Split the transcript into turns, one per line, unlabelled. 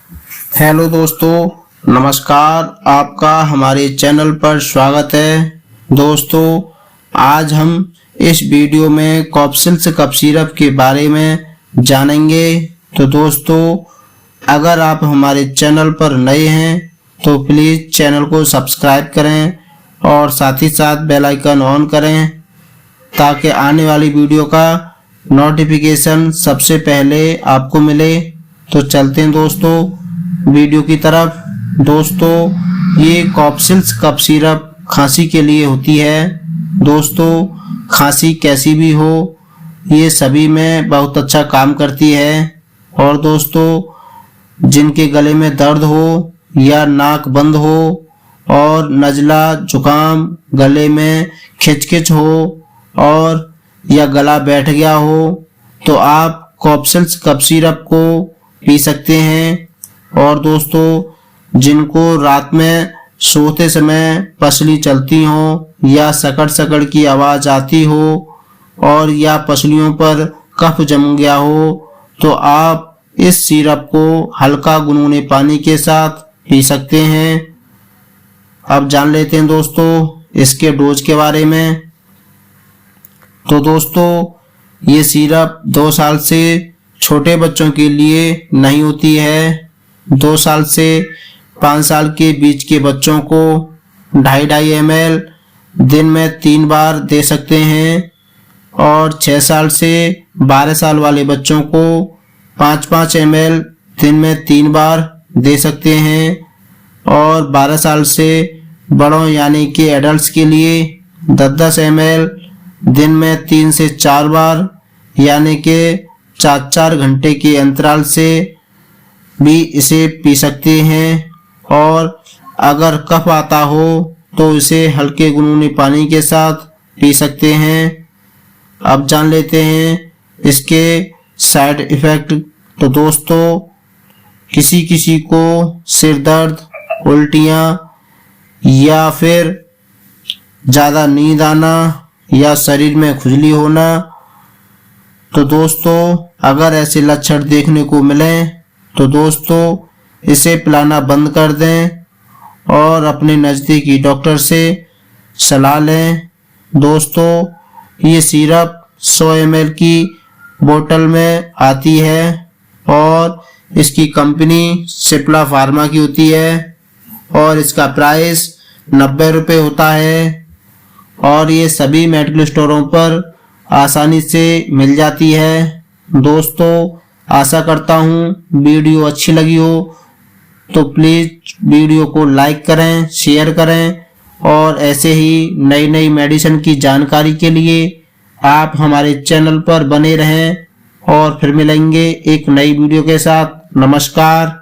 Hello दोस्तों, नमस्कार। आपका हमारे चैनल पर स्वागत है। दोस्तों, आज हम इस वीडियो में कॉप्सिल्स कफ सिरप के बारे में जानेंगे। तो दोस्तों, अगर आप हमारे चैनल पर नए हैं तो प्लीज़ चैनल को सब्सक्राइब करें और साथ ही साथ बेल आइकन ऑन करें ताकि आने वाली वीडियो का नोटिफिकेशन सबसे पहले आपको मिले। तो चलते हैं दोस्तों वीडियो की तरफ। दोस्तों, ये कॉप्सिल्स कफ सिरप खांसी के लिए होती है। दोस्तों, खांसी कैसी भी हो, ये सभी में बहुत अच्छा काम करती है। और दोस्तों, जिनके गले में दर्द हो या नाक बंद हो और नज़ला, जुकाम, गले में खिचखिच हो और या गला बैठ गया हो तो आप कॉप्सिल्स कफ सिरप को पी सकते हैं। और दोस्तों, जिनको रात में सोते समय पसली चलती हो या सकड़ सकड़ की आवाज़ आती हो और या पसलियों पर कफ जम गया हो तो आप इस सिरप को हल्का गुनगुने पानी के साथ पी सकते हैं। अब जान लेते हैं दोस्तों इसके डोज के बारे में। तो दोस्तों, ये सिरप 2 साल से छोटे बच्चों के लिए नहीं होती है। 2 साल से 5 साल के बीच के बच्चों को 2.5 ml दिन में 3 बार दे सकते हैं और 6 साल से 12 साल वाले बच्चों को 5-5 ml दिन में 3 बार दे सकते हैं और 12 साल से बड़ों यानी कि एडल्ट्स के लिए 10-10 ml दिन में 3 से 4 बार यानी कि 4-4 घंटे के अंतराल से भी इसे पी सकते हैं। और अगर कफ आता हो तो इसे हल्के गुनगुने पानी के साथ पी सकते हैं। अब जान लेते हैं इसके साइड इफ़ेक्ट। तो दोस्तों, किसी किसी को सिर दर्द, उल्टियाँ या फिर ज़्यादा नींद आना या शरीर में खुजली होना, तो दोस्तों अगर ऐसे लक्षण देखने को मिलें तो दोस्तों इसे पिलाना बंद कर दें और अपने नज़दीकी डॉक्टर से सलाह लें। दोस्तों, ये सिरप 100 ml की बोतल में आती है और इसकी कंपनी सिप्ला फार्मा की होती है और इसका प्राइस 90 रुपये होता है और ये सभी मेडिकल स्टोरों पर आसानी से मिल जाती है। दोस्तों, आशा करता हूँ वीडियो अच्छी लगी हो तो प्लीज़ वीडियो को लाइक करें, शेयर करें और ऐसे ही नई नई मेडिसिन की जानकारी के लिए आप हमारे चैनल पर बने रहें। और फिर मिलेंगे एक नई वीडियो के साथ। नमस्कार।